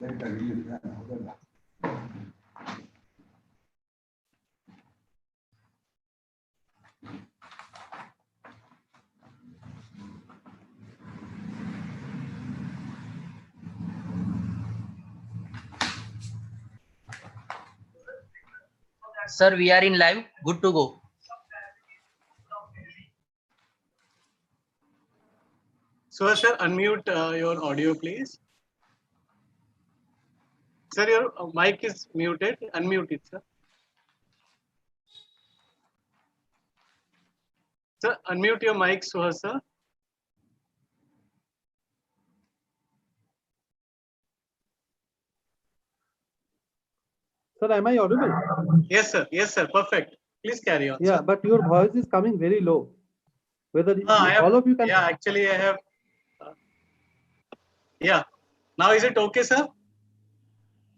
Sir, we are in live. Good to go. So, sir, unmute your audio, please. Sir, your mic is muted. Unmute it, sir. Sir, unmute your mic, Suhas, sir. Sir, am I audible? Yes, sir. Yes, sir. Perfect. Please carry on. Yeah, sir. but your voice is coming very low. Whether all of you can. Yeah, actually, I have. Yeah. Now, is it okay, sir?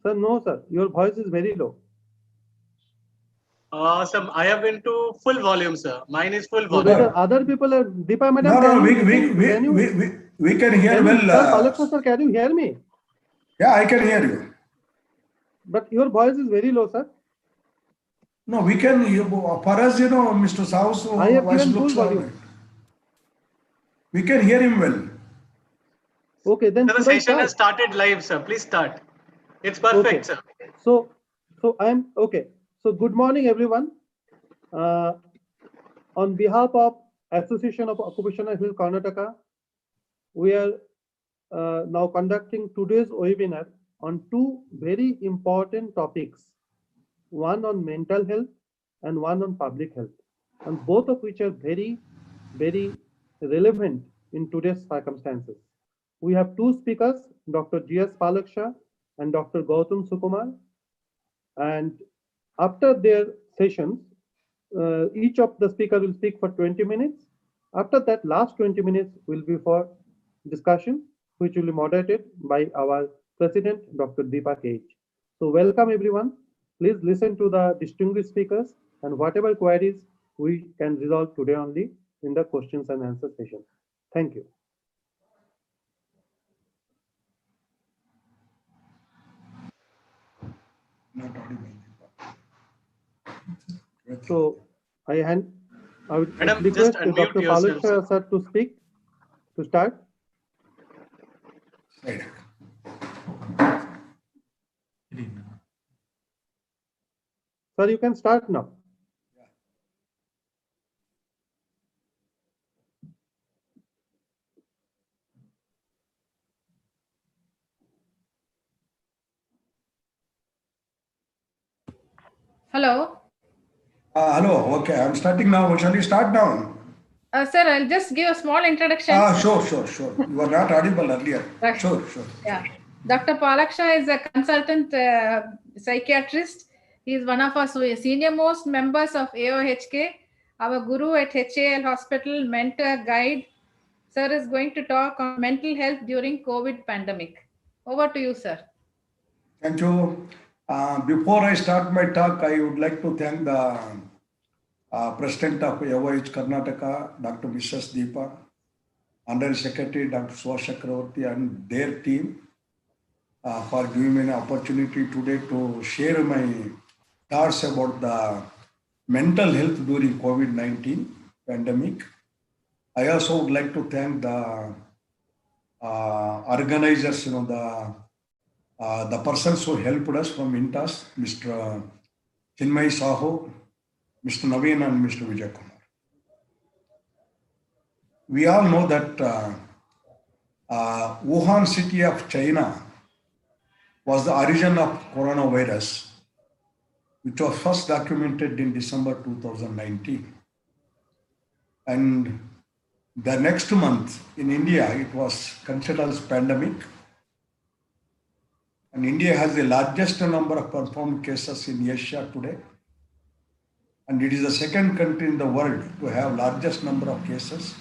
Sir, no, sir. Your voice is very low. Sir, I have been to full volume, sir. Mine is full So volume. whether other people are Deepa madam. No, we can hear well. Sir, Palaksha sir, can you hear me? Yeah, I can hear you. But your voice is very low, sir. No, we can. For us, Mr. Sao's voice looks all right. We can hear him well. Okay, then Sir, the session has started live, sir. Please start. It's perfect, sir. So I'm okay. So good morning, everyone. On behalf of Association of Occupational Health Karnataka, we are now conducting today's webinar on two very important topics, one on mental health and one on public health, and both of which are very, very relevant in today's circumstances. We have two speakers, Dr. G.S. Palaksha and Dr. Gautam Sukumar, and after their sessions, each of the speaker will speak for 20 minutes. After that, last 20 minutes will be for discussion, which will be moderated by our President, Dr. Deepa K. So welcome everyone. Please listen to the distinguished speakers and whatever queries we can resolve today only in the questions and answer session. Thank you. Not audible. So I would Madam, request just unmute Dr. yourself, Palaksha sir to speak to start. Right. Sir, you can start now. Hello. Hello. Okay, I'm starting now. Shall we start now? Sir, I'll just give a small introduction. Sure. You were not audible earlier. Sure. Yeah. Dr. Palaksha is a consultant psychiatrist. He is one of our senior most members of AOHK, our guru at HAL Hospital, mentor, guide. Sir is going to talk on mental health during COVID pandemic. Over to you, sir. Thank you. Before I start my talk, I would like to thank the President of AOH Karnataka, Dr. Mrs. Deepa, Under Secretary Dr. Suhas Chakravarti and their team for giving me an opportunity today to share my thoughts about the mental health during COVID-19 pandemic. I also would like to thank the organizers, the persons who helped us from Intas, Mr. Chinmay Saho, Mr. Naveen and Mr. Vijay Kumar. We all know that Wuhan city of China was the origin of coronavirus, which was first documented in December 2019. And the next month in India, it was considered as pandemic. And India has the largest number of confirmed cases in Asia today. And it is the second country in the world to have largest number of cases.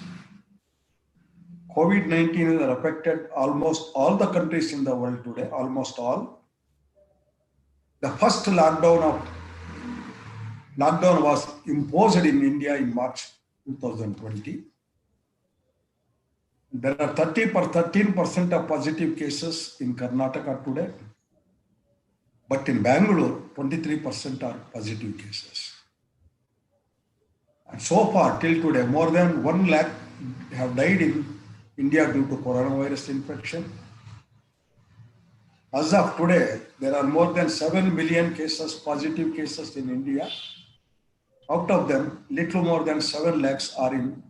COVID-19 has affected almost all the countries in the world today, almost all. The first lockdown was imposed in India in March 2020. There are 13% of positive cases in Karnataka today. But in Bangalore, 23% are positive cases. And so far, till today, more than 1 lakh have died in India due to coronavirus infection. As of today, there are more than 7 million cases, positive cases in India. Out of them, little more than 7 lakhs are in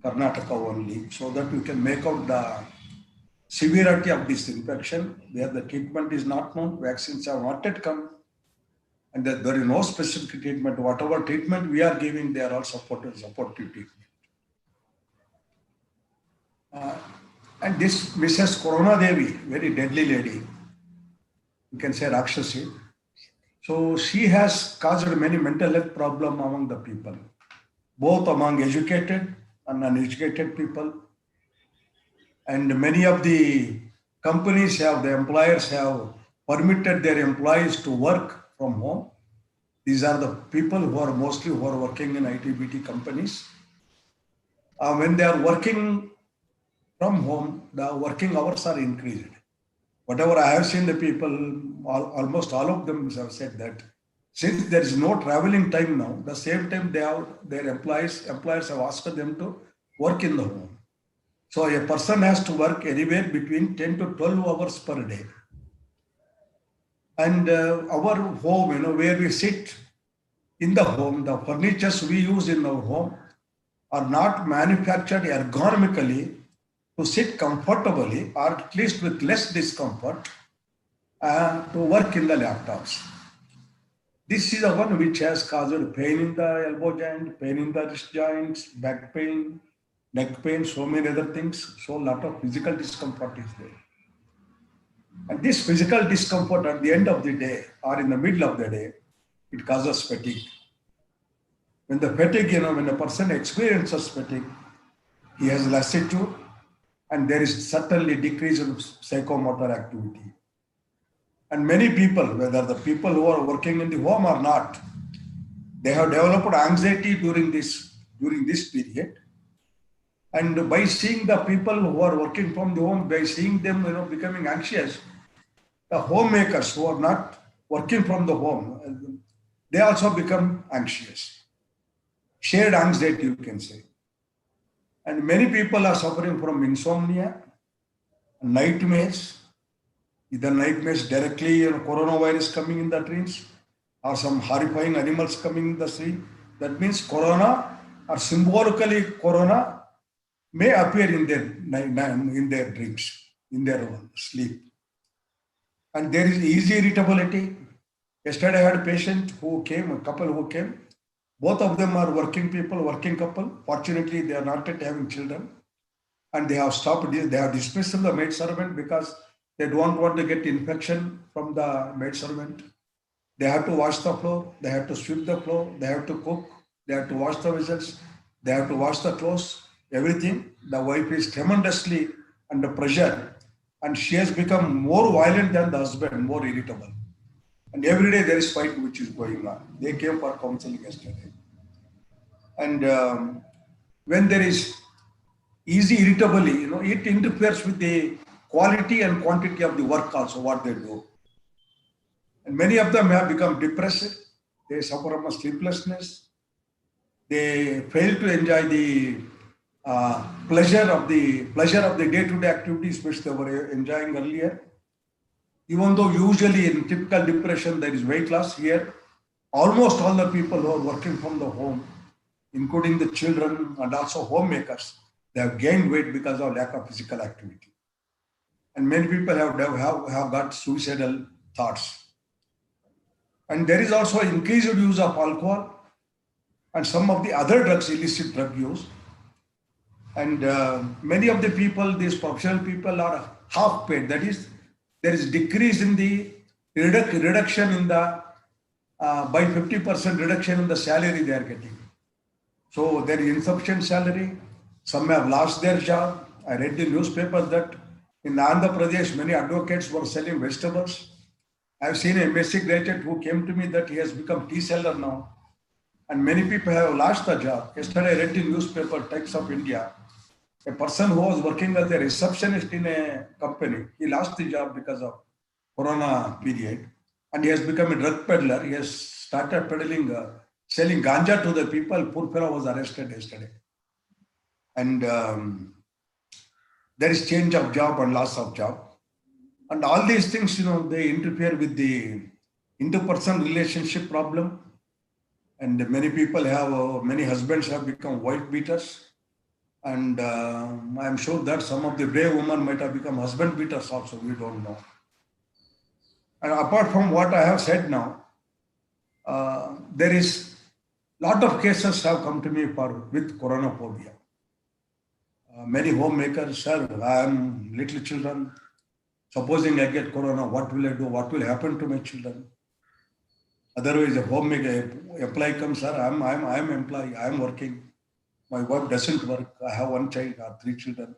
Karnataka only, so that we can make out the severity of this infection, where the treatment is not known, vaccines have not yet come, and that there is no specific treatment. Whatever treatment we are giving, they are all supportive treatment. And this Mrs. Corona Devi, very deadly lady, you can say Rakshasi. So she has caused many mental health problems among the people, both among educated and uneducated people. And many of the companies the employers have permitted their employees to work from home. These are the people who are working in IT/BT companies. When they are working from home, the working hours are increased. Whatever I have seen, the people, almost all of them have said that since there is no traveling time now, the same time their employers have asked them to work in the home. So a person has to work anywhere between 10 to 12 hours per day. And our home, where we sit in the home, the furnitures we use in our home are not manufactured ergonomically to sit comfortably, or at least with less discomfort, to work in the laptops. This is the one which has caused pain in the elbow joint, pain in the wrist joints, back pain, neck pain, so many other things. So a lot of physical discomfort is there. And this physical discomfort at the end of the day or in the middle of the day, it causes fatigue. When the fatigue, when a person experiences fatigue, he has lassitude, and there is certainly decrease in psychomotor activity. And many people, whether the people who are working in the home or not, they have developed anxiety during this period. And by seeing the people who are working from the home, by seeing them becoming anxious, the homemakers who are not working from the home, they also become anxious. Shared anxiety, you can say. And many people are suffering from insomnia, nightmares, either nightmares directly, coronavirus coming in the dreams, or some horrifying animals coming in the stream. That means corona, or symbolically corona, may appear in their dreams, in their sleep. And there is easy irritability. Yesterday I had a patient who came, a couple who came. Both of them are working people, working couple. Fortunately, they are not yet having children. And they have stopped, they have dismissed the maid servant because they don't want to get infection from the maid servant. They have to wash the floor, they have to sweep the floor, they have to cook, they have to wash the vessels, they have to wash the clothes, everything. The wife is tremendously under pressure, and she has become more violent than the husband, more irritable. And every day there is fight which is going on. They came for counseling yesterday. And when there is easy irritability, it interferes with the quality and quantity of the work also, what they do. And many of them have become depressed. They suffer from sleeplessness. They fail to enjoy the pleasure of the day-to-day activities which they were enjoying earlier. Even though usually in typical depression there is weight loss, here almost all the people who are working from the home, including the children and also homemakers, they have gained weight because of lack of physical activity. And many people have got suicidal thoughts. And there is also increased use of alcohol and some of the other drugs, illicit drug use. And many of the people, these professional people, are half paid. That is, there is decrease in the reduction in the by 50% reduction in the salary they are getting. So there is insufficient salary. Some have lost their job. I read the newspaper that in Andhra Pradesh, many advocates were selling vegetables. I have seen a MSc graduate who came to me that he has become tea seller now. And many people have lost the job. Yesterday I read the newspaper, Times of India. A person who was working as a receptionist in a company, he lost the job because of Corona period. and he has become a drug peddler. He has started peddling, selling ganja to the people. Poor fellow was arrested yesterday. And there is change of job and loss of job. And all these things, they interfere with the interpersonal relationship problem. And many people have, many husbands have become wife beaters. And I'm sure that some of the brave women might have become husband beaters also, we don't know. And apart from what I have said now, there is lot of cases have come to me with coronaphobia. Many homemakers, sir, I am little children. Supposing I get corona, what will I do? What will happen to my children? Otherwise, a homemaker, employee comes, sir, I'm employee, I'm working. My wife doesn't work. I have one child or 3 children.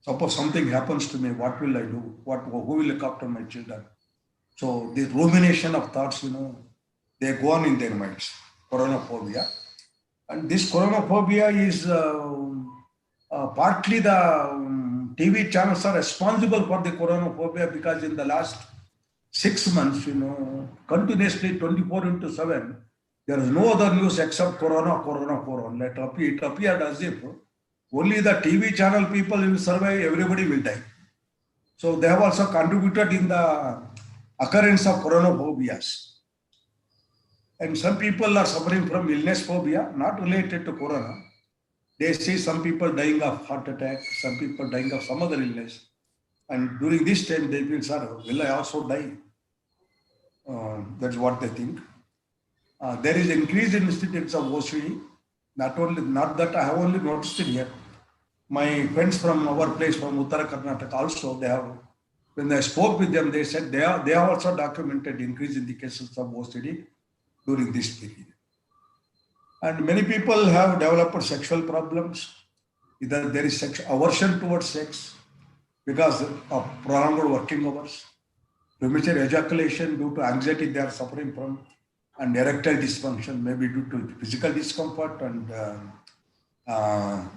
Suppose something happens to me, what will I do? Who will look after my children? So the rumination of thoughts, they go on in their minds, coronaphobia. And this coronaphobia is partly the TV channels are responsible for the coronaphobia, because in the last 6 months, continuously 24/7, there is no other news except corona. It appeared as if only the TV channel people will survive, everybody will die. So they have also contributed in the occurrence of coronaphobias. And some people are suffering from illness phobia, not related to corona. They see some people dying of heart attack, some people dying of some other illness. And during this time, they feel, sir, will I also die? That's what they think. There is increased incidence of OCD. Not that I have only noticed it here. My friends from our place, from Uttara Karnataka, also, they have, when I spoke with them, they said they have also documented increase in the cases of OCD during this period. And many people have developed sexual problems. Either there is aversion towards sex because of prolonged working hours, premature ejaculation due to anxiety they are suffering from, and erectile dysfunction, maybe due to physical discomfort, and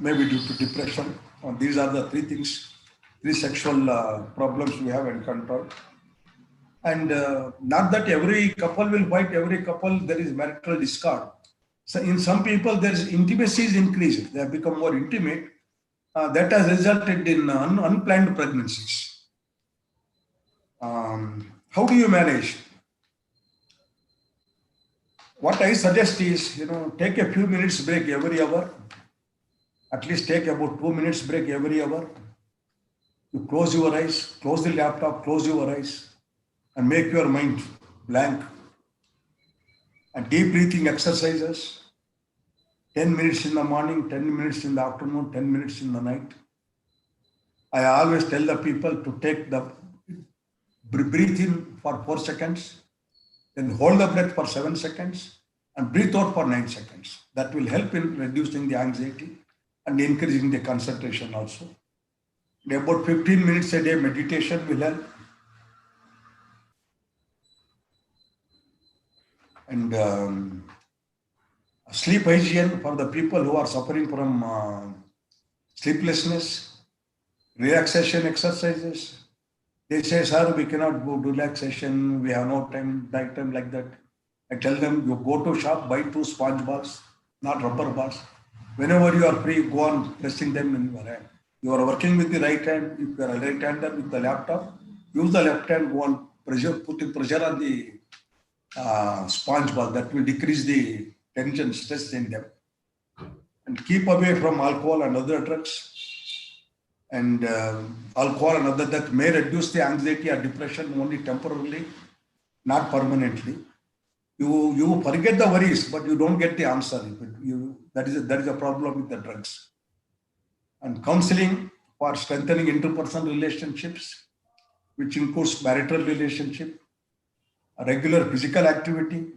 maybe due to depression. These are the 3 things, 3 sexual problems we have encountered. And not that every couple will fight, every couple there is marital discord. So in some people, there is intimacy is increased. They have become more intimate. That has resulted in unplanned pregnancies. How do you manage? What I suggest is, take a few minutes break every hour. At least take about 2 minutes break every hour. You close your eyes, close the laptop, close your eyes, and make your mind blank. And deep breathing exercises, 10 minutes in the morning, 10 minutes in the afternoon, 10 minutes in the night. I always tell the people to take the breathe in for 4 seconds, then hold the breath for 7 seconds, and breathe out for 9 seconds. That will help in reducing the anxiety and increasing the concentration also. And about 15 minutes a day meditation will help. And sleep hygiene for the people who are suffering from sleeplessness, relaxation exercises. They say, sir, we cannot do relaxation, we have no time, night time, like that. I tell them, you go to shop, buy 2 sponge balls, not rubber balls. Whenever you are free, go on pressing them in your hand. You are working with the right hand. If you are a right-hander with the laptop, use the left hand, go on putting pressure on the sponge ball. That will decrease the tension, stress in them. And keep away from alcohol and other drugs. And alcohol and other drugs may reduce the anxiety or depression only temporarily, not permanently. You forget the worries, but you don't get the answer. That is a problem with the drugs. And counseling for strengthening interpersonal relationships, which includes marital relationship, a regular physical activity.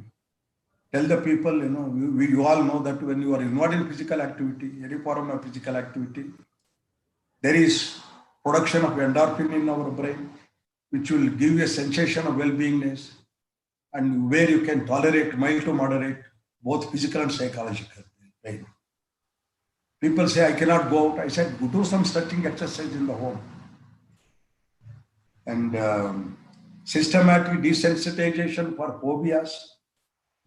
Tell the people, you all know that when you are involved in physical activity, any form of physical activity, there is production of endorphin in our brain, which will give you a sensation of well-beingness, and where you can tolerate mild to moderate, both physical and psychological pain. People say, I cannot go out. I said, do some stretching exercise in the home. And systematic desensitization for phobias,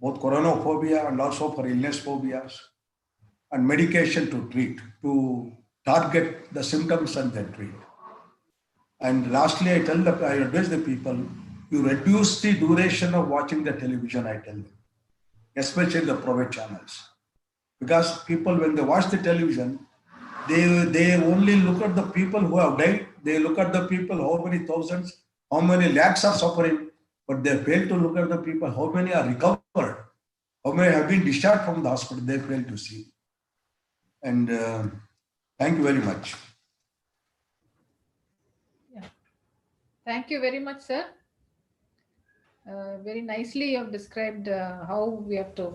both coronaphobia and also for illness phobias, and medication to treat, to target the symptoms and then treat. And lastly, I advise the people, you reduce the duration of watching the television, I tell them, especially the private channels. Because people, when they watch the television, they only look at the people who have died, they look at the people, how many thousands, how many lakhs are suffering, but they fail to look at the people, how many are recovered, how many have been discharged from the hospital, they fail to see. And thank you very much. Yeah. Thank you very much, sir. Very nicely you have described how we have to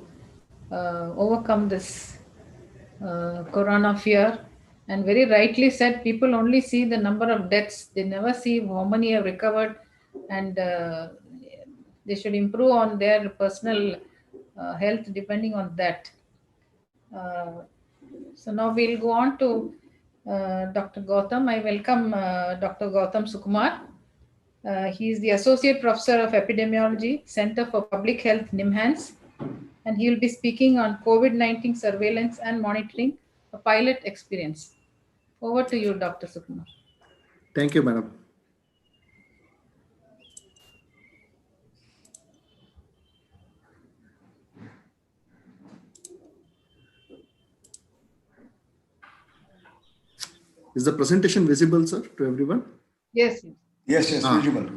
overcome this corona fear, and very rightly said, people only see the number of deaths, they never see how many have recovered, and they should improve on their personal health depending on that. So now we'll go on to Dr. Gautam. I welcome Dr. Gautam Sukumar. He is the Associate Professor of Epidemiology, Center for Public Health, NIMHANS, and he will be speaking on COVID-19 surveillance and monitoring, a pilot experience. Over to you, Dr. Sukumar. Thank you, madam. Is the presentation visible, sir, to everyone? Yes. Yes, visible.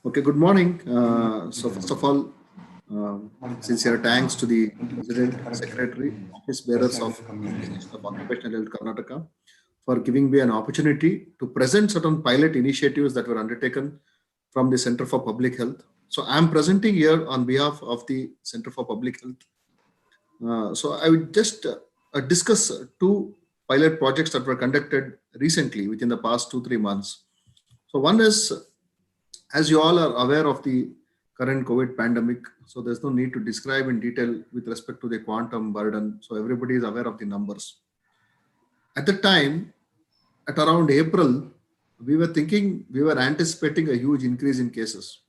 Okay, good morning. So first of all, sincere thanks to the President, Secretary, Office Bearers of Occupational Health Karnataka for giving me an opportunity to present certain pilot initiatives that were undertaken from the Center for Public Health. So I'm presenting here on behalf of the Center for Public Health. So I would just discuss two pilot projects that were conducted recently within the past 2-3 months. So one is, as you all are aware of the current COVID pandemic, so there's no need to describe in detail with respect to the quantum burden. So everybody is aware of the numbers. At the time, at around April, we were anticipating a huge increase in cases.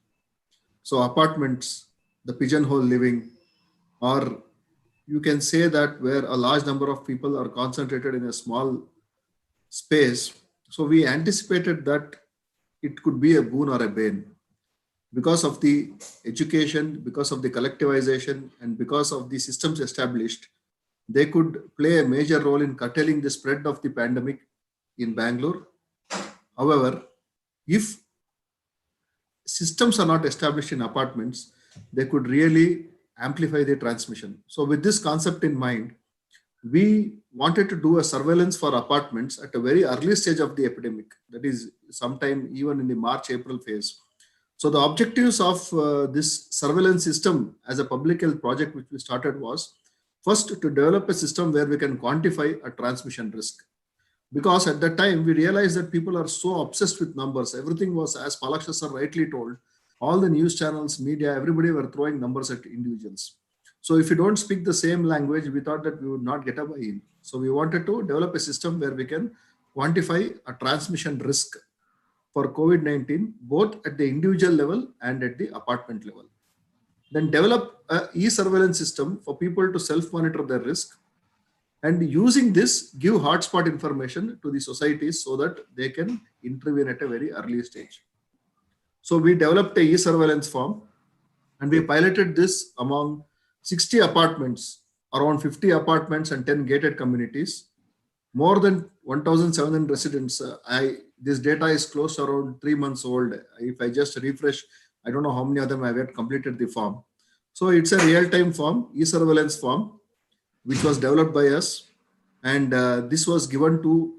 So apartments, the pigeonhole living, or you can say that where a large number of people are concentrated in a small space. So we anticipated that it could be a boon or a bane. Because of the education, because of the collectivization, and because of the systems established, they could play a major role in curtailing the spread of the pandemic in Bangalore. However, if systems are not established in apartments, they could really amplify the transmission. So with this concept in mind, we wanted to do a surveillance for apartments at a very early stage of the epidemic, that is sometime even in the March-April phase. So the objectives of this surveillance system as a public health project which we started was, first, to develop a system where we can quantify a transmission risk. Because at that time, we realized that people are so obsessed with numbers. Everything was, as Palaksha sir rightly told, all the news channels, media, everybody were throwing numbers at individuals. So if you don't speak the same language, we thought that we would not get a buy-in. So we wanted to develop a system where we can quantify a transmission risk for COVID-19, both at the individual level and at the apartment level. Then develop an e-surveillance system for people to self-monitor their risk, and using this, give hotspot information to the societies so that they can intervene at a very early stage. So we developed a e-surveillance form, and we piloted this among 60 apartments, around 50 apartments and 10 gated communities, more than 1,700 residents. This data is close to around 3 months old. If I just refresh, I don't know how many of them have yet completed the form. So it's a real-time form, e-surveillance form, which was developed by us. And this was given to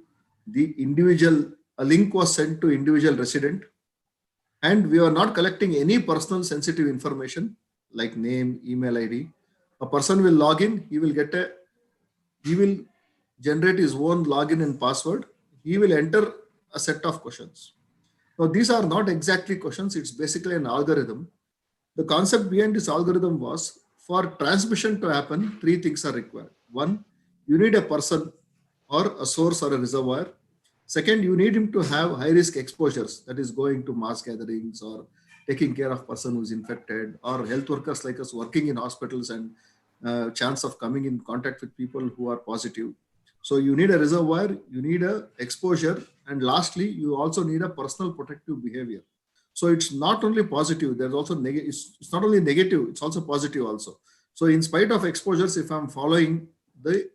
the individual, a link was sent to individual resident. And we are not collecting any personal sensitive information like name, email ID. A person will log in, he will generate his own login and password. He will enter a set of questions. Now, these are not exactly questions. It's basically an algorithm. The concept behind this algorithm was, for transmission to happen, 3 things are required. One, you need a person or a source or a reservoir. Second, you need him to have high risk exposures, that is going to mass gatherings or taking care of person who's infected, or health workers like us working in hospitals and chance of coming in contact with people who are positive. So you need a reservoir, you need a exposure, and lastly, you also need a personal protective behavior. So it's not only positive, there's also negative. It's not only negative, it's also positive also. So in spite of exposures, if I'm following the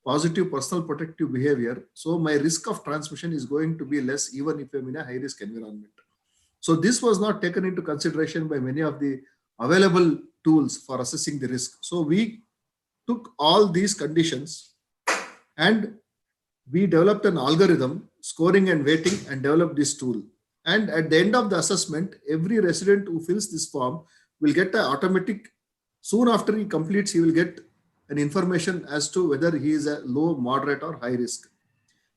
positive personal protective behavior, so my risk of transmission is going to be less even if I'm in a high risk environment. So this was not taken into consideration by many of the available tools for assessing the risk. So we took all these conditions and we developed an algorithm, scoring and weighting, and developed this tool. And at the end of the assessment, every resident who fills this form will get an automatic, soon after he completes, he will get an information as to whether he is a low, moderate, or high risk.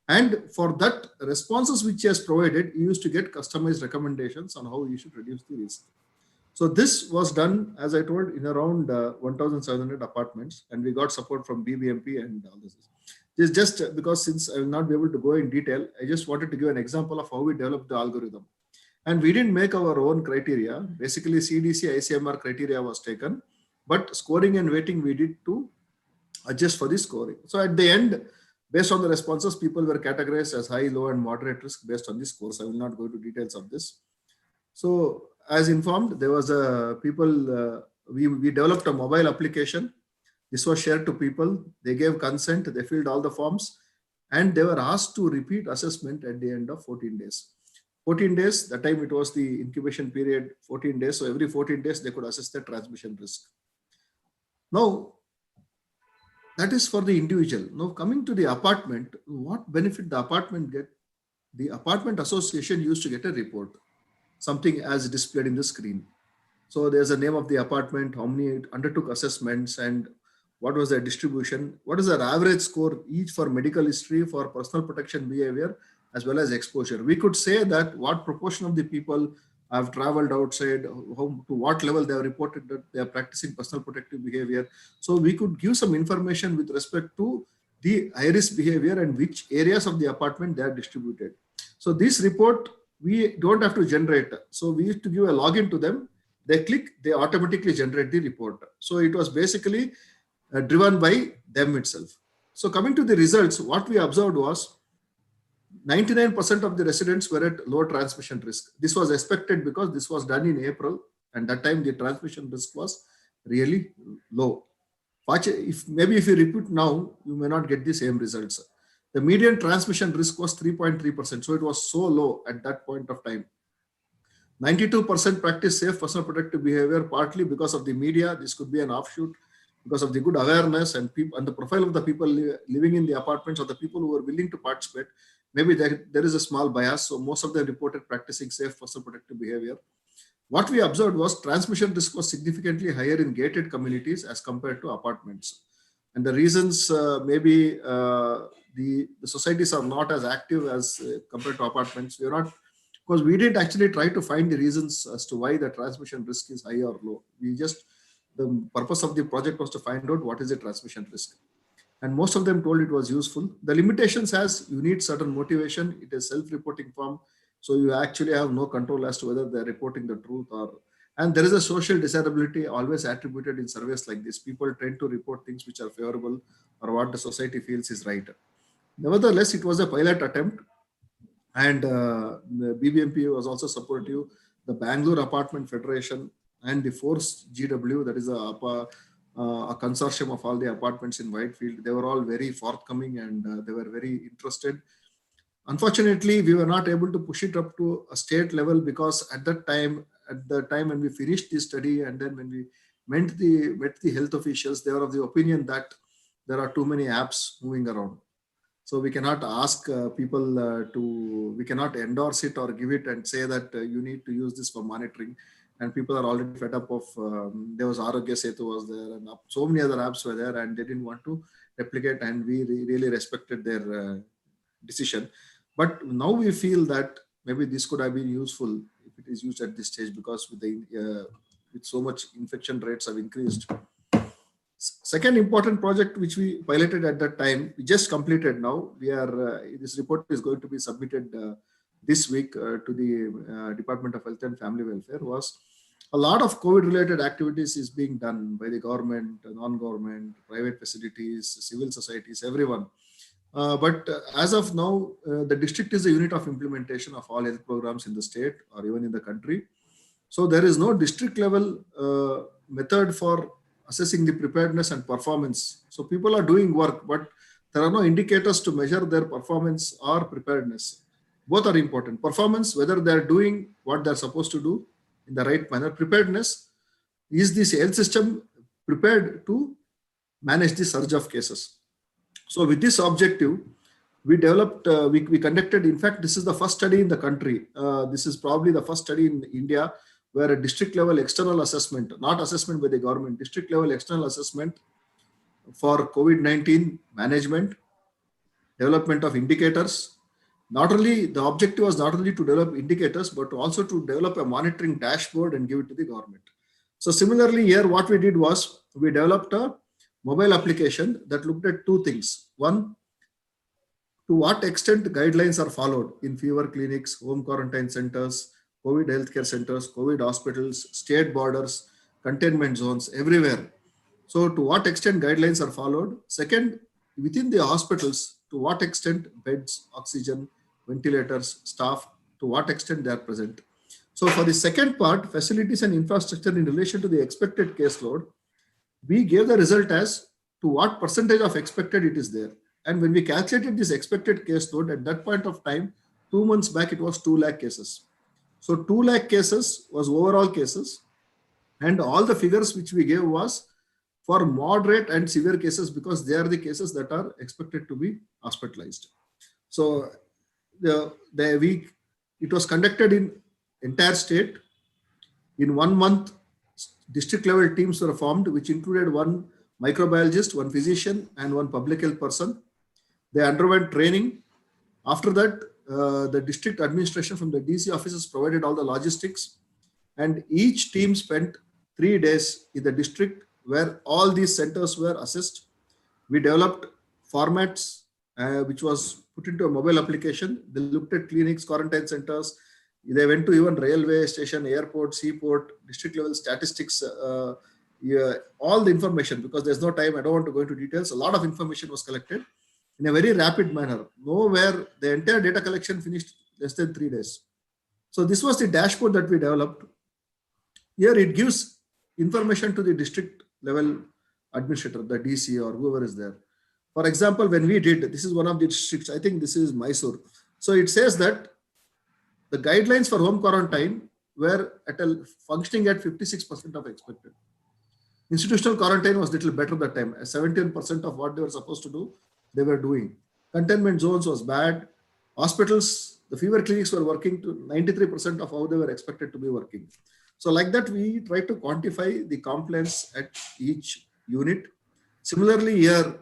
And for that responses which he has provided, he used to get customized recommendations on how he should reduce the risk. So this was done, as I told, in around 1,700 apartments, and we got support from BBMP and all this. This just because, since I will not be able to go in detail, I just wanted to give an example of how we developed the algorithm. And we didn't make our own criteria. Basically, CDC ICMR criteria was taken, but scoring and weighting we did to adjust for the scoring. So at the end, based on the responses, people were categorized as high, low, and moderate risk based on the scores. I will not go into details of this. So as informed, there was a we developed a mobile application. This was shared to people. They gave consent. They filled all the forms, and they were asked to repeat assessment at the end of 14 days. 14 days, that time it was the incubation period, 14 days. So every 14 days, they could assess the transmission risk. Now, that is for the individual. Now, coming to the apartment, what benefit the apartment get? The apartment association used to get a report, something as displayed in the screen. So there's a name of the apartment, how many undertook assessments, and what was their distribution, what is their average score each for medical history, for personal protection behavior, as well as exposure. We could say that what proportion of the people have traveled outside, to what level they have reported that they are practicing personal protective behavior. So we could give some information with respect to the high risk behavior and which areas of the apartment they are distributed. So this report, we don't have to generate. So we used to give a login to them. They click, they automatically generate the report. So it was basically driven by them itself. So coming to the results, what we observed was 99% of the residents were at low transmission risk. This was expected because this was done in April, and that time the transmission risk was really low. If you repeat now, you may not get the same results. The median transmission risk was 3.3%. So it was so low at that point of time. 92% practice safe personal protective behavior, partly because of the media. This could be an offshoot because of the good awareness and the profile of the people living in the apartments, or the people who are willing to participate. Maybe there is a small bias. So most of them reported practicing safe personal protective behavior. What we observed was transmission risk was significantly higher in gated communities as compared to apartments. And the reasons maybe the societies are not as active as compared to apartments. We are not, because we didn't actually try to find the reasons as to why the transmission risk is high or low. The purpose of the project was to find out what is the transmission risk. And most of them told it was useful. The limitations has, you need certain motivation. It is self-reporting form. So you actually have no control as to whether they're reporting the truth and there is a social desirability always attributed in surveys like this. People tend to report things which are favorable or what the society feels is right. Nevertheless, it was a pilot attempt, and the BBMP was also supportive. The Bangalore Apartment Federation and the Force GW, that is a consortium of all the apartments in Whitefield, they were all very forthcoming and they were very interested. Unfortunately, we were not able to push it up to a state level because at the time when we finished this study and then when we met the health officials, they were of the opinion that there are too many apps moving around. So we cannot ask people we cannot endorse it or give it and say that you need to use this for monitoring. And people are already fed up of, there was Arogya Setu was there and so many other apps were there and they didn't want to replicate, and we really respected their decision. But now we feel that maybe this could have been useful if it is used at this stage, because with so much infection rates have increased. Second important project which we piloted at that time, we just completed now. We are this report is going to be submitted this week to the Department of Health and Family Welfare. Was a lot of COVID-related activities is being done by the government, non-government, private facilities, civil societies, everyone. But as of now, the district is a unit of implementation of all health programs in the state or even in the country. So there is no district level method for assessing the preparedness and performance. So people are doing work, but there are no indicators to measure their performance or preparedness. Both are important. Performance, whether they're doing what they're supposed to do in the right manner. Preparedness, is this health system prepared to manage the surge of cases? So with this objective, we developed, we conducted, in fact, this is the first study in the country. This is probably the first study in India where a district level external assessment, not assessment by the government, district level external assessment for COVID-19 management, development of indicators. Not only, the objective was not only to develop indicators, but also to develop a monitoring dashboard and give it to the government. So similarly here, what we did was we developed a mobile application that looked at two things. One, to what extent guidelines are followed in fever clinics, home quarantine centers, COVID healthcare centers, COVID hospitals, state borders, containment zones, everywhere. So to what extent guidelines are followed? Second, within the hospitals, to what extent beds, oxygen, ventilators, staff, to what extent they are present. So for the second part, facilities and infrastructure in relation to the expected caseload, we gave the result as to what percentage of expected it is there. And when we calculated this expected caseload at that point of time, 2 months back, it was 2 lakh cases. So 2 lakh cases was overall cases. And all the figures which we gave was for moderate and severe cases because they are the cases that are expected to be hospitalized. So it was conducted in entire state. In 1 month, district level teams were formed, which included 1 microbiologist, 1 physician, and 1 public health person. They underwent training. After that, the district administration from the DC offices provided all the logistics, and each team spent 3 days in the district where all these centers were assessed. We developed formats which was put into a mobile application. They looked at clinics, quarantine centers. They went to even railway station, airport, seaport, district level statistics, all the information, because there's no time, I don't want to go into details. A lot of information was collected in a very rapid manner. Nowhere, the entire data collection finished less than 3 days. So this was the dashboard that we developed. Here it gives information to the district level administrator, the DC or whoever is there. For example, when we did, this is one of the districts, I think this is Mysore. So it says that the guidelines for home quarantine were functioning at 56% of expected. Institutional quarantine was little better that time. 17% of what they were supposed to do, they were doing. Containment zones was bad. Hospitals, the fever clinics were working to 93% of how they were expected to be working. So like that, we try to quantify the complaints at each unit. Similarly here,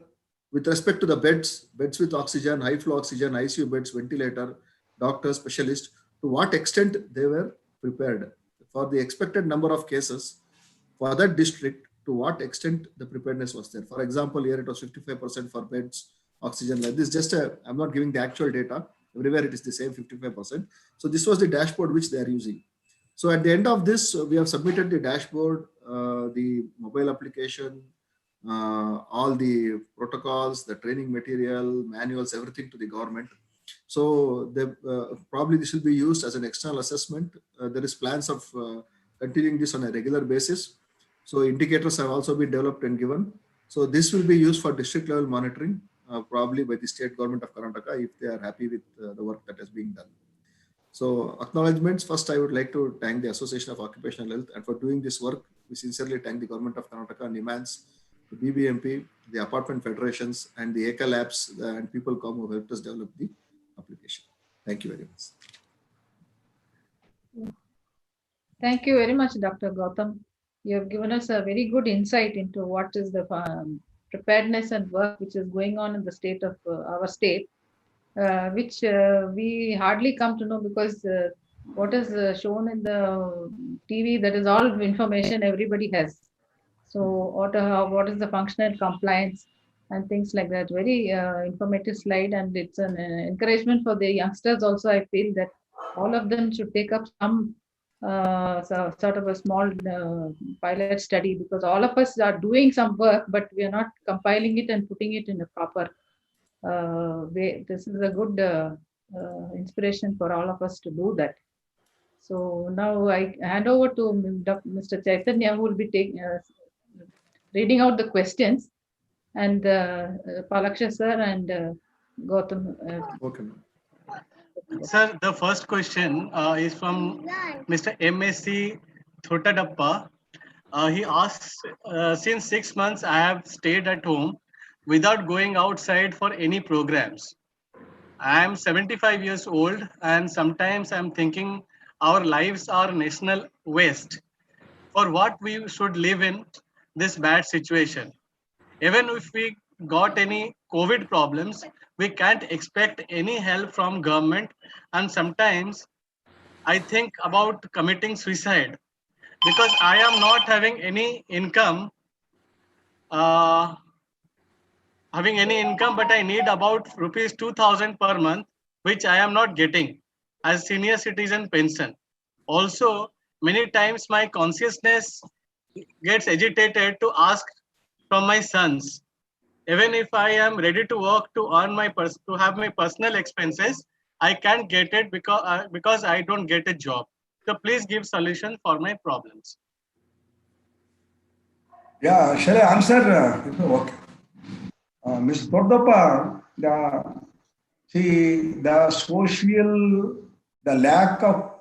with respect to the beds with oxygen, high flow oxygen, ICU beds, ventilator, doctors, specialists, to what extent they were prepared for the expected number of cases for that district, to what extent the preparedness was there. For example, here it was 55% for beds, oxygen. Like this, I'm not giving the actual data. Everywhere it is the same 55%. So this was the dashboard which they are using. So at the end of this, we have submitted the dashboard, the mobile application, all the protocols, the training material, manuals, everything to the government. So probably this will be used as an external assessment. There is plans of continuing this on a regular basis. So indicators have also been developed and given. So this will be used for district level monitoring, probably by the state government of Karnataka, if they are happy with the work that is being done. So acknowledgements. First, I would like to thank the Association of Occupational Health, and for doing this work, we sincerely thank the government of Karnataka, NIMANS, the BBMP, the apartment federations, and the ECA labs and people who helped us develop the application. Thank you very much. Thank you very much, Dr. Gautam. You have given us a very good insight into what is the preparedness and work which is going on in the state of our state, which we hardly come to know, because what is shown in the TV, that is all information everybody has. So what is the functional compliance and things like that. Very informative slide, and it's an encouragement for the youngsters also. I feel that all of them should take up some sort of a small pilot study, because all of us are doing some work, but we are not compiling it and putting it in a proper way. This is a good inspiration for all of us to do that. So now I hand over to Mr. Chaitanya, who will be reading out the questions, and Palaksha sir and Gautam. Okay. Sir, the first question is from Mr. MSC Thotadappa. He asks, since 6 months I have stayed at home without going outside for any programs. I am 75 years old, and sometimes I'm thinking our lives are national waste for what we should live in this bad situation. Even if we got any COVID problems, we can't expect any help from government, and sometimes I think about committing suicide because I am not having any income. Uh, but I need about rupees 2,000 per month, which I am not getting as senior citizen pension. Also, many times my consciousness gets agitated to ask from my sons. Even if I am ready to work to earn to have my personal expenses, I can't get it because I don't get a job. So please give solution for my problems. Yeah, shall I answer? Okay. Mr. Tordappa, the lack of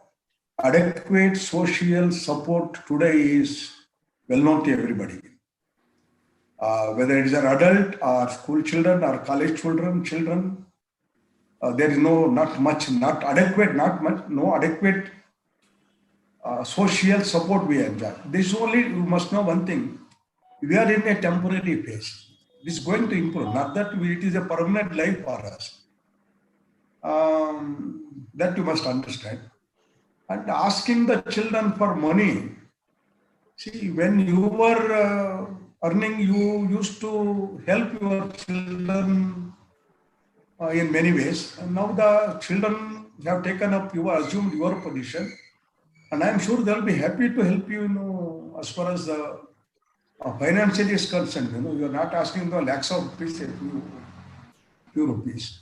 adequate social support today is well known to everybody. Whether it is an adult or school children or college children, there is no adequate social support we enjoy. This only, you must know one thing, we are in a temporary phase. This is going to improve, not that it is a permanent life for us. That you must understand. And asking the children for money, see, when you were earning, you used to help your children in many ways. And now the children have taken up, you assumed your position. And I'm sure they'll be happy to help you, as far as financially is concerned. You're not asking the lakhs of rupees, a few rupees.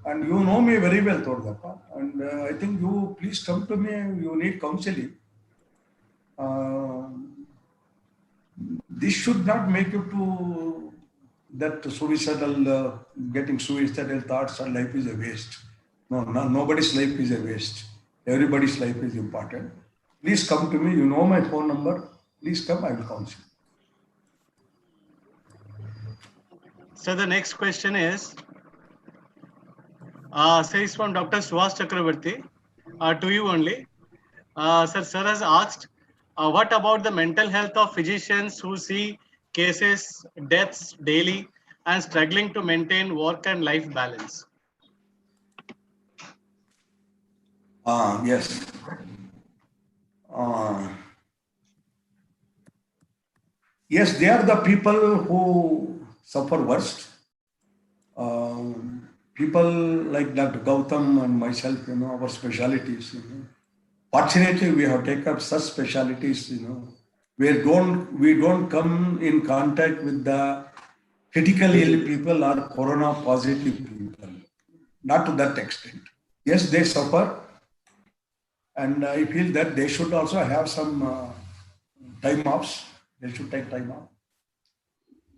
And you know me very well, Tordappa. And I think you please come to me, you need counseling. This should not make you to that suicidal, getting suicidal thoughts and life is a waste. No, nobody's life is a waste. Everybody's life is important. Please come to me. You know my phone number. Please come, I will counsel. So the next question is, says from Dr. Suhas Chakravarti, to you only. Sir has asked, what about the mental health of physicians who see cases, deaths daily and struggling to maintain work and life balance? Yes. Yes, they are the people who suffer worst. People like Dr. Gautam and myself, our specialities. Fortunately, we have taken up such specialities, where we don't come in contact with the critically ill people or corona positive people. Not to that extent. Yes, they suffer, and I feel that they should also have some time offs. They should take time off.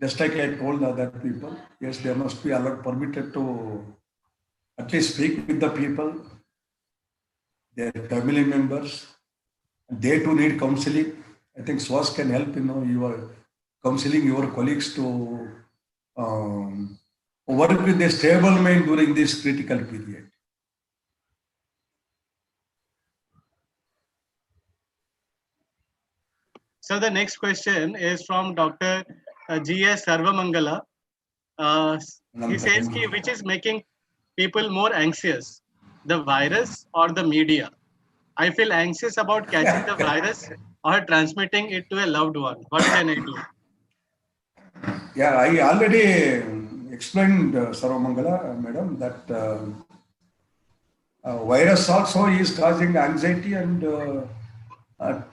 Just like I told the other people, yes, they must be allowed, permitted to at least speak with the people, their family members. They too need counseling. I think SWAS can help, your counseling your colleagues to work with a stable mind during this critical period. So the next question is from Dr. G.S. Sarvamangala. He says, which is making people more anxious, the virus or the media? I feel anxious about catching the virus or transmitting it to a loved one? What can I do? Yeah, I already explained, Sarvamangala, madam, that virus also is causing anxiety, and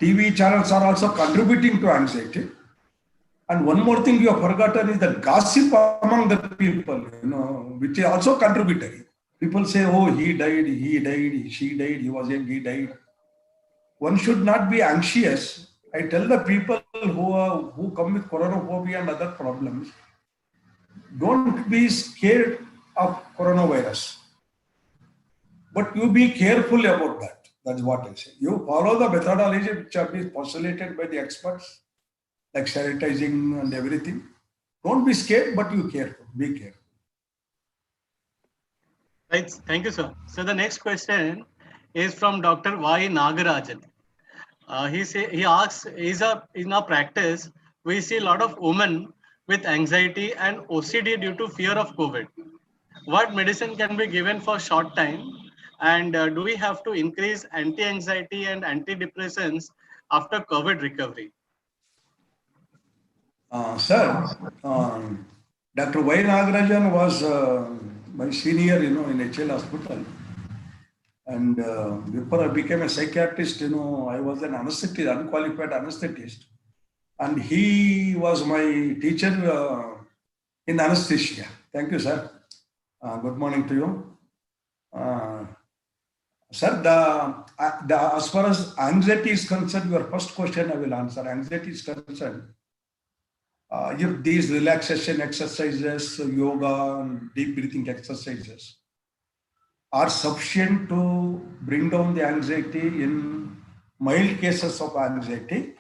TV channels are also contributing to anxiety. And one more thing you have forgotten is the gossip among the people, which is also contributory. People say, oh, he died, she died, he was young, he died. One should not be anxious. I tell the people who come with coronaphobia and other problems, don't be scared of coronavirus. But you be careful about that. That's what I say. You follow the methodology which have been postulated by the experts, like sanitizing and everything. Don't be scared, but you careful. Be careful. Right. Thank you, sir. So the next question is from Dr. Y. Nagarajan. He asks, in our practice, we see a lot of women with anxiety and OCD due to fear of COVID. What medicine can be given for short time? And do we have to increase anti-anxiety and antidepressants after COVID recovery? Sir, Dr. Y. Nagarajan was my senior, in HL hospital. And before I became a psychiatrist, I was an anesthetist, unqualified anesthetist. And he was my teacher in anesthesia. Thank you, sir. Good morning to you. Sir, as far as anxiety is concerned, your first question I will answer. Anxiety is concerned. If these relaxation exercises, yoga, and deep breathing exercises are sufficient to bring down the anxiety in mild cases of anxiety,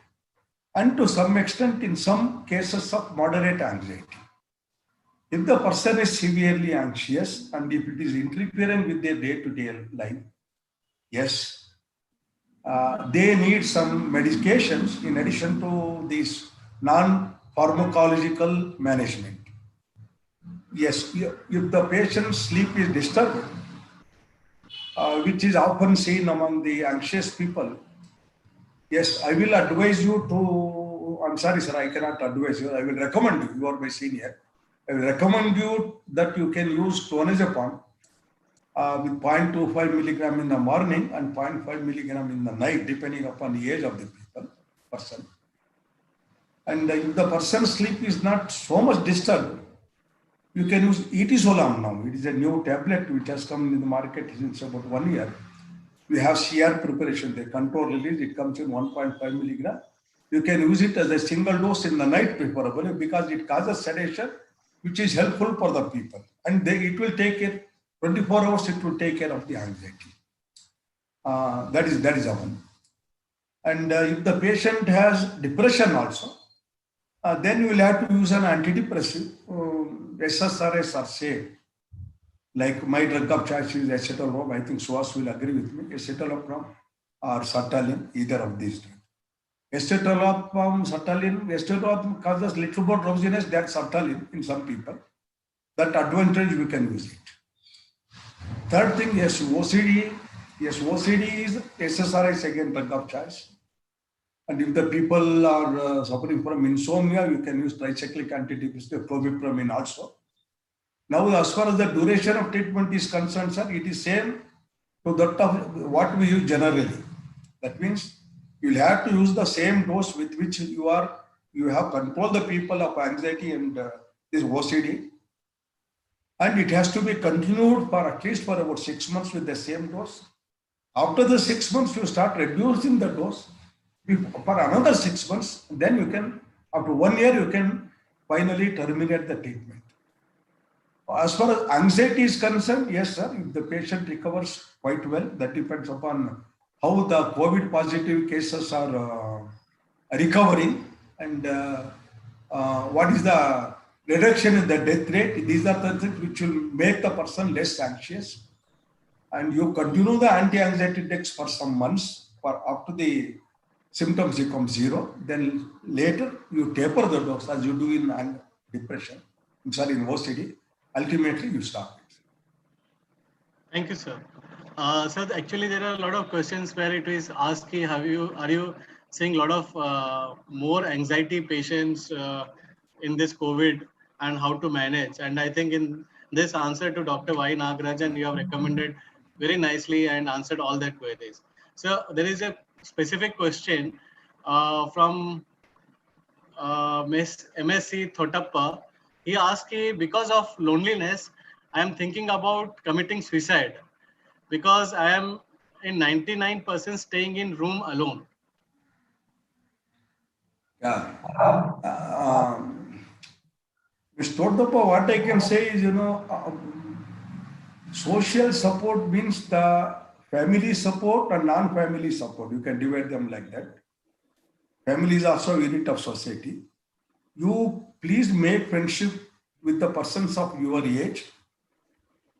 and to some extent in some cases of moderate anxiety. If the person is severely anxious and if it is interfering with their day-to-day life, yes, they need some medications in addition to this non-pharmacological management. Yes, if the patient's sleep is disturbed, which is often seen among the anxious people, yes, I will advise you to, I'm sorry, sir, I cannot advise you. I will recommend you, you are my senior. I will recommend you that you can use clonazepam with 0.25 milligram in the morning and 0.5 milligram in the night, depending upon the age of the person. And if the person's sleep is not so much disturbed, you can use etizolam now. It is a new tablet which has come in the market since about 1 year. We have CR preparation, the control release, it comes in 1.5 milligram. You can use it as a single dose in the night preferably because it causes sedation, which is helpful for the people. And it will take care, 24 hours it will take care of the anxiety. That is a one. And if the patient has depression also, then you will have to use an antidepressant. SSRIs are safe. Like my drug of choice is acetylopram. I think Suhas will agree with me. Acetylopram or sertraline, either of these drugs. Acetylopram, sertraline, acetylopram causes little more drowsiness than sertraline in some people. That advantage we can use it. Third thing, yes, OCD. Yes, OCD is SSRIs again drug of choice. And if the people are suffering from insomnia, you can use tricyclic antidepressant, clomipramine also. Now, as far as the duration of treatment is concerned, sir, it is same to that of what we use generally. That means you'll have to use the same dose with which you have controlled the people of anxiety and this OCD. And it has to be continued for at least for about 6 months with the same dose. After the 6 months, you start reducing the dose. For another 6 months, then you can, after 1 year, you can finally terminate the treatment. As far as anxiety is concerned, yes, sir, if the patient recovers quite well, that depends upon how the COVID positive cases are recovering and what is the reduction in the death rate. These are the things which will make the person less anxious. And you continue the anti-anxiety drugs for some months, for after the symptoms become zero, then later you taper the dose as you do in depression, in OCD. Ultimately, you stop it. Thank you, sir. Sir, actually, there are a lot of questions where it is asking, are you seeing a lot of more anxiety patients in this COVID and how to manage. And I think in this answer to Dr. Y. Nagarajan, you have recommended very nicely and answered all their queries. So there is a specific question from Miss MSC Thotappa. He asked, because of loneliness, I am thinking about committing suicide because I am in 99% staying in room alone. Yeah. Mr. Todappa, what I can say is, social support means the family support and non-family support. You can divide them like that. Family is also a unit of society. You please make friendship with the persons of your age.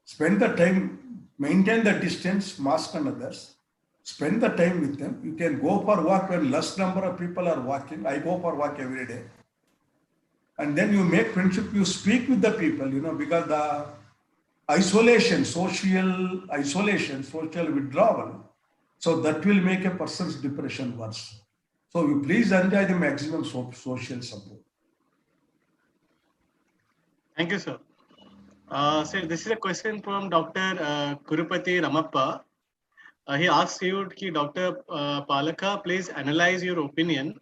Spend the time, maintain the distance, mask and others. Spend the time with them. You can go for walk when less number of people are walking. I go for walk every day. And then you make friendship, you speak with the people, because the isolation, social withdrawal, so that will make a person's depression worse. So you please enjoy the maximum social support. Thank you, sir. So this is a question from Dr. Kurupati Ramappa. He asks you, Dr. Palaka, please analyze your opinion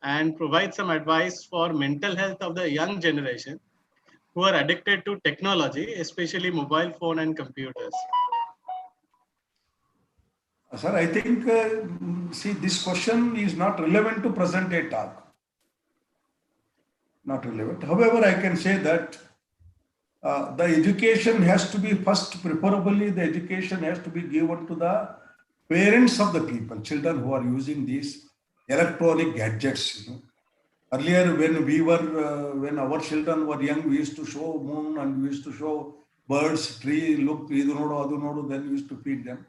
and provide some advice for mental health of the young generation who are addicted to technology, especially mobile phone and computers. Sir, I think, see, this question is not relevant to present day talk. Not relevant. However, I can say that the education has to be first, preferably the education has to be given to the parents of the people, children who are using these electronic gadgets. Earlier, when our children were young, we used to show moon and we used to show birds, tree, look, idu nodu, then we used to feed them.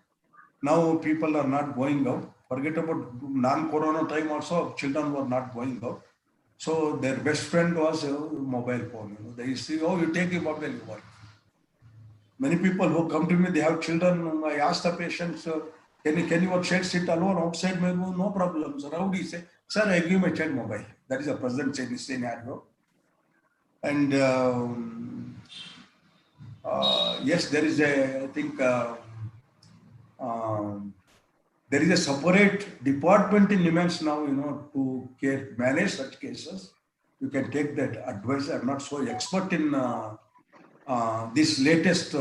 Now people are not going out. Forget about non-corona time also, children were not going out. So their best friend was a mobile phone. They say, oh, you take a mobile, you work. Many people who come to me, they have children. I ask the patients, can your child sit alone outside? No problem. So how do you say, sir, I give my child mobile. That is a present scenario. And yes, there is I think, there is a separate department in NIMHANS now, to manage such cases. You can take that advice. I'm not so expert in this latest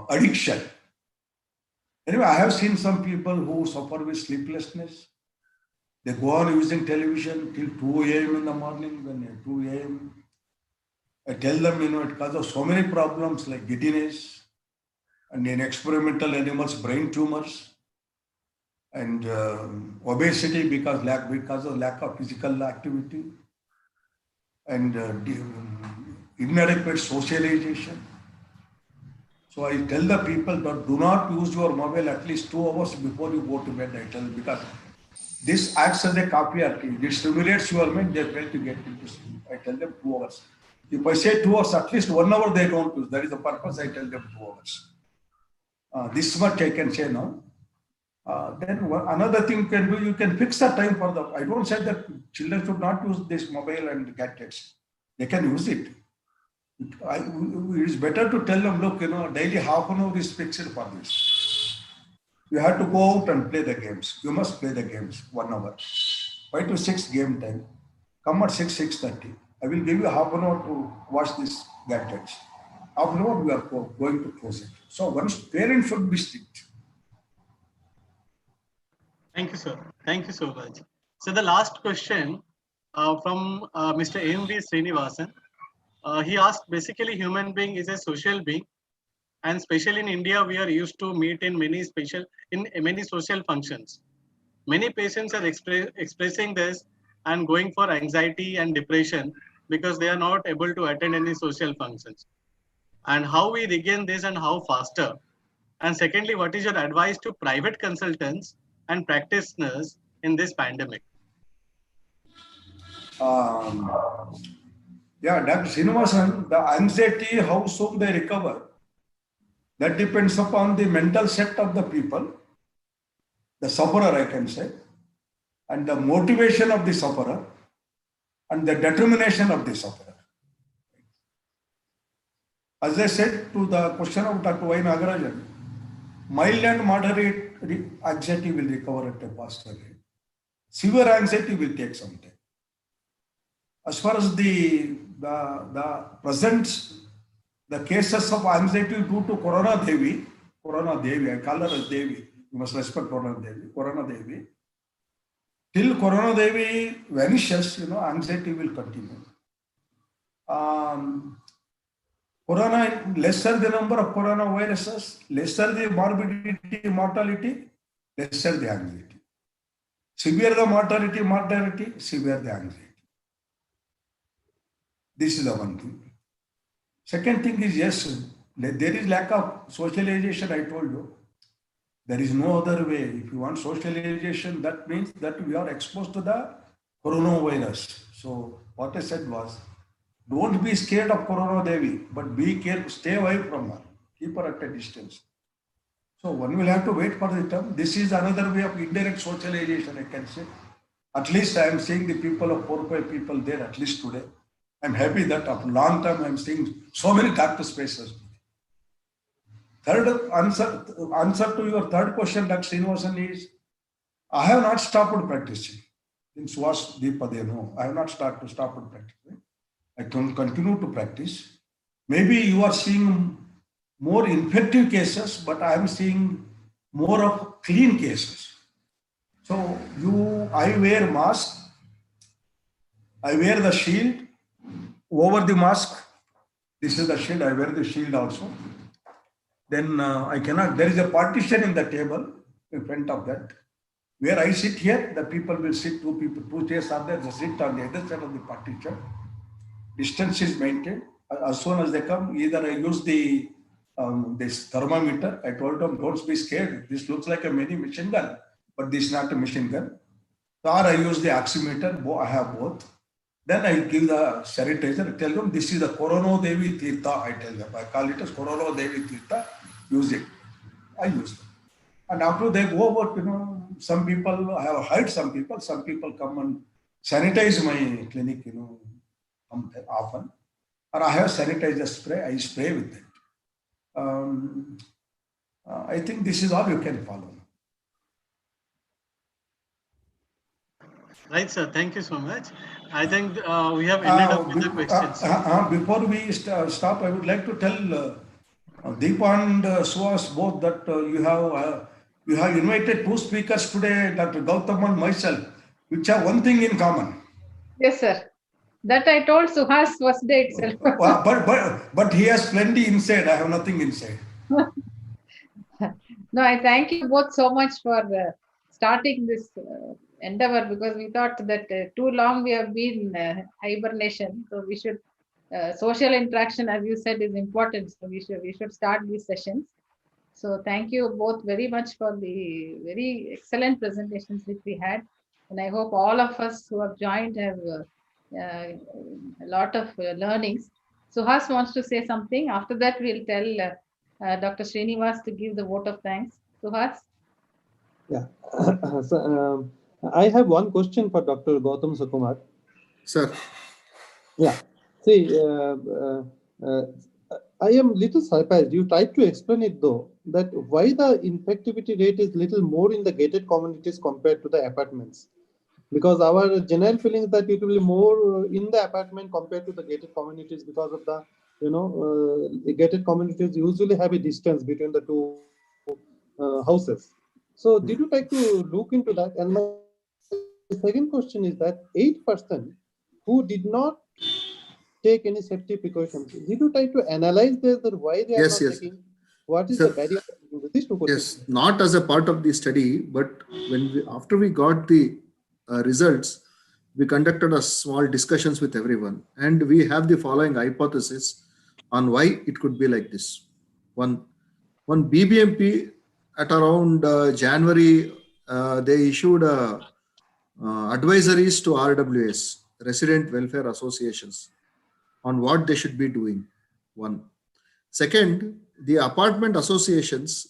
addiction. Anyway, I have seen some people who suffer with sleeplessness. They go on using television till 2 a.m. in the morning. When 2 a.m., I tell them, it causes so many problems like giddiness, and in experimental animals, brain tumors, and obesity because of lack of physical activity, and inadequate socialization. So I tell the people that do not use your mobile at least 2 hours before you go to bed. I tell, because this acts as a copier. It stimulates your mind. They fail to get into sleep. I tell them 2 hours. If I say 2 hours, at least 1 hour they don't use. That is the purpose. I tell them 2 hours. This much I can say now. Then another thing can be, you can fix the time for the. I don't say that children should not use this mobile and gadgets. They can use it. It is better to tell them, look, daily half an hour is fixed for this. You have to go out and play the games. You must play the games 1 hour. 5 to 6 game time. Come at 6:30. I will give you half an hour to watch this gadgets. Half an hour we are going to close it. So once parents should be strict. Thank you, sir. Thank you so much. So the last question from Mr. M.V. Srinivasan. He asked, basically human being is a social being, and especially in India, we are used to meet in many social functions. Many patients are expressing this and going for anxiety and depression because they are not able to attend any social functions. And how we regain this and how faster? And secondly, what is your advice to private consultants and practitioners in this pandemic? Yeah, Dr. Srinivasan, the anxiety, how soon they recover, that depends upon the mental set of the people, the sufferer, I can say. and the motivation of the sufferer and the determination of the sufferer. As I said to the question of Dr. Y. Nagarajan, mild and moderate anxiety will recover at a faster rate. Severe anxiety will take some time. As far as the present, the cases of anxiety due to Corona Devi, I call her as Devi, you must respect Corona Devi. Till Corona Devi vanishes, anxiety will continue. Corona, lesser the number of coronaviruses, lesser the morbidity, mortality, lesser the anxiety. Severe the mortality, severe the anxiety. This is the one thing. Second thing is, yes, there is lack of socialization, I told you. There is no other way. If you want socialization, that means that we are exposed to the coronavirus. So what I said was, don't be scared of Corona Devi, but be careful, stay away from her. Keep her at a distance. So one will have to wait for the term. This is another way of indirect socialization, I can say. At least I am seeing the people of 4 or 5 people there, at least today. I'm happy that after a long time I'm seeing so many doctor spaces. Third answer to your third question, Dr. Srinivasan, is I have not stopped practicing. In Swas Deepa, they know. I have not stopped practicing. I can continue to practice. Maybe you are seeing more infective cases, but I am seeing more of clean cases. So I wear mask, I wear the shield over the mask. This is the shield, I wear the shield also. Then I cannot, there is a partition in the table in front of that. Where I sit here, the people will sit, 2 chairs are there, they sit on the other side of the partition. Distance is maintained. As soon as they come, either I use the this thermometer. I told them, don't be scared. This looks like a mini machine gun, but this is not a machine gun. Or I use the oximeter. I have both. Then I give the sanitizer. I tell them, this is the Corona Devi Tirtha. I tell them, I call it as Corona Devi Tirtha. Use it. I use it. And after they go over, some people, I have hired some people come and sanitize my clinic, often. Or I have sanitizer spray, I spray with it. I think this is all you can follow. Right, sir. Thank you so much. I think we have ended up with the questions. Before we stop, I would like to tell Deepa and Suhas both that you have invited 2 speakers today, Dr. Gautam and myself, which have one thing in common. Yes, sir. That I told Suhas first day itself. But he has plenty inside. I have nothing inside. No, I thank you both so much for starting this endeavor, because we thought that too long we have been hibernation. So we should social interaction, as you said, is important. So we should start these sessions. So thank you both very much for the very excellent presentations which we had, and I hope all of us who have joined have a lot of learnings. Suhas wants to say something. After that, we'll tell Dr. Srinivas to give the vote of thanks. Suhas? Yeah. So, I have one question for Dr. Gautam Sukumar. Sir. Yeah. See, I am little surprised. You tried to explain it though, that why the infectivity rate is little more in the gated communities compared to the apartments. Because our general feeling is that it will be more in the apartment compared to the gated communities, because of the, gated communities usually have a distance between the 2 houses. So did you try to look into that? And my second question is that 8% who did not take any safety precautions, did you try to analyze this, or why they are not taking? What is the barrier? These 2 questions. Yes, not as a part of the study, but after we got the results, we conducted a small discussions with everyone, and we have the following hypothesis on why it could be like this. One BBMP at around January, they issued advisories to RWS, Resident Welfare Associations, on what they should be doing. One. Second, the apartment associations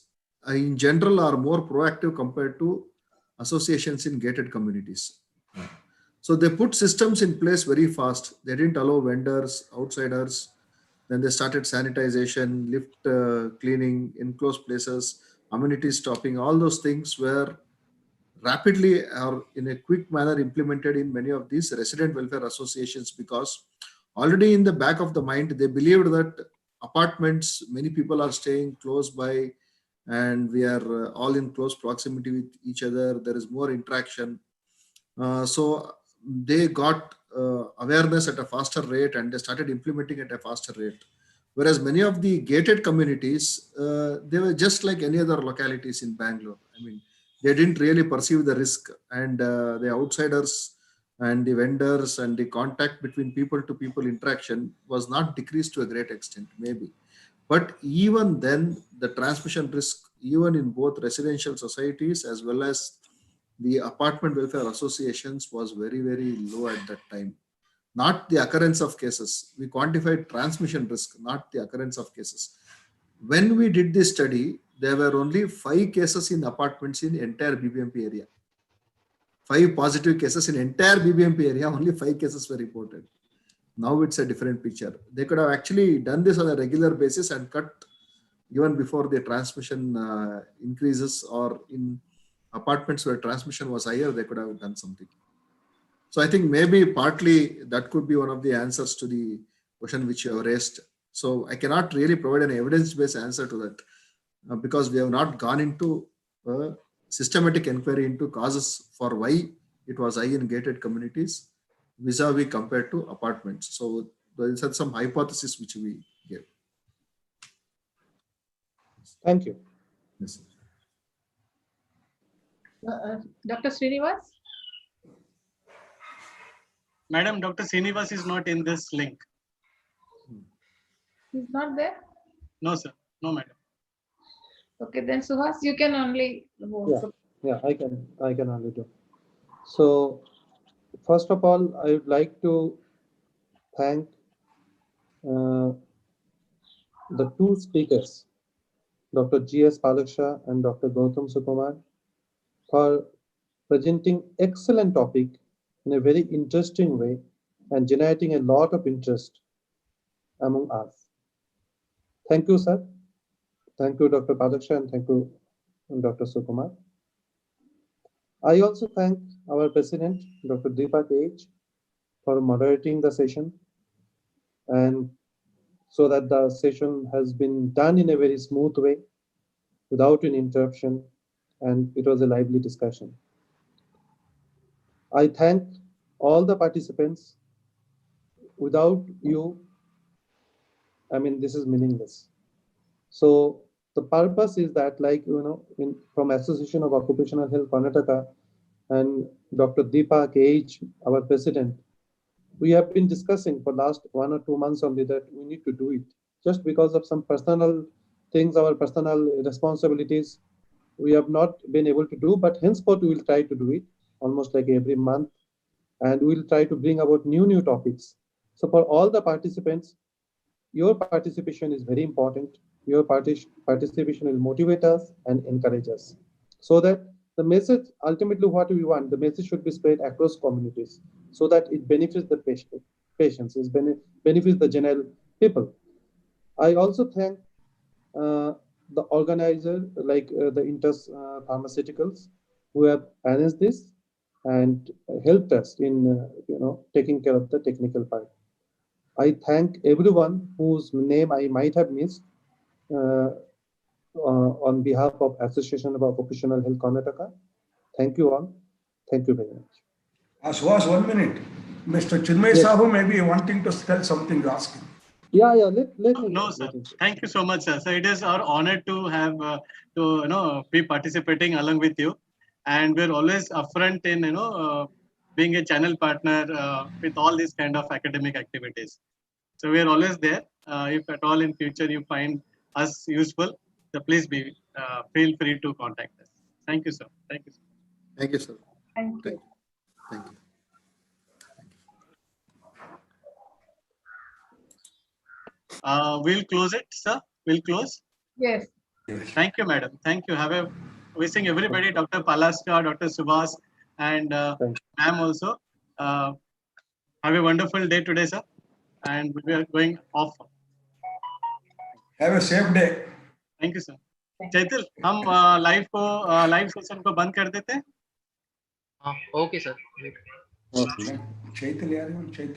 in general are more proactive compared to associations in gated communities. So they put systems in place very fast. They didn't allow vendors, outsiders. Then they started sanitization, lift cleaning, enclosed places, amenity stopping. All those things were rapidly or in a quick manner implemented in many of these resident welfare associations, because already in the back of the mind, they believed that apartments, many people are staying close by and we are all in close proximity with each other. There is more interaction. So they got awareness at a faster rate and they started implementing at a faster rate. Whereas many of the gated communities, they were just like any other localities in Bangalore. I mean, they didn't really perceive the risk, and the outsiders and the vendors and the contact between people to people interaction was not decreased to a great extent, maybe. But even then, the transmission risk, even in both residential societies as well as the apartment welfare associations, was very, very low at that time. Not the occurrence of cases. We quantified transmission risk, not the occurrence of cases. When we did this study, there were only 5 cases in apartments in entire BBMP area. 5 positive cases in entire BBMP area, only 5 cases were reported. Now it's a different picture. They could have actually done this on a regular basis and cut even before the transmission increases, or in apartments where transmission was higher, they could have done something. So I think maybe partly that could be one of the answers to the question which you have raised. So I cannot really provide an evidence-based answer to that because we have not gone into a systematic inquiry into causes for why it was high in gated communities vis-a-vis compared to apartments. So these are some hypotheses which we gave. Thank you. Yes. Dr. Srinivas? Madam, Dr. Srinivas is not in this link. He's not there? No, sir. No, madam. Okay, then Suhas, you can only vote. Yeah, I can only do. So, first of all, I would like to thank the two speakers, Dr. G.S. Palaksha and Dr. Gautam Sukumar, for presenting excellent topic in a very interesting way and generating a lot of interest among us. Thank you, sir. Thank you, Dr. Palaksha, and thank you, Dr. Sukumar. I also thank our president, Dr. Deepak H, for moderating the session, and so that the session has been done in a very smooth way without an interruption, and it was a lively discussion. I thank all the participants. Without you, I mean, this is meaningless. So the purpose is that, like, from Association of Occupational Health Karnataka and Dr. Deepak H, our president, we have been discussing for last 1 or 2 months only that we need to do it. Just because of some personal things, our personal responsibilities, we have not been able to do, but henceforth we will try to do it almost like every month, and we will try to bring about new topics. So for all the participants, your participation is very important. Your participation will motivate us and encourage us, so that the message, ultimately what we want, the message should be spread across communities so that it benefits the patients, benefits the general people. I also thank the organizer, like the Intus Pharmaceuticals, who have arranged this and helped us in taking care of the technical part. I thank everyone whose name I might have missed on behalf of Association of Occupational Health Karnataka. Thank you all. Thank you very much. Suhas, 1 minute. Mr. Chinmay Sahu may be wanting to tell something, ask him. Yeah, let me. No, sir. Thank you so much, sir. So it is our honor to have be participating along with you, and we're always upfront in being a channel partner with all these kind of academic activities. So we are always there. If at all in future you find us useful, so please feel free to contact us. Thank you, sir. Thank you, sir. Thank you, sir. Thank you. Thank you. We'll close it, sir. We'll close. Yes. Thank you, madam. Thank you. Have a wishing everybody, Dr. Palaska, Dr. Subhas, and Thank ma'am also. Have a wonderful day today, sir. And we are going off. Have a safe day. Thank you, sir. चैतल, हम live session को बंद कर देते हैं. Okay, sir. Okay. Chaitanya,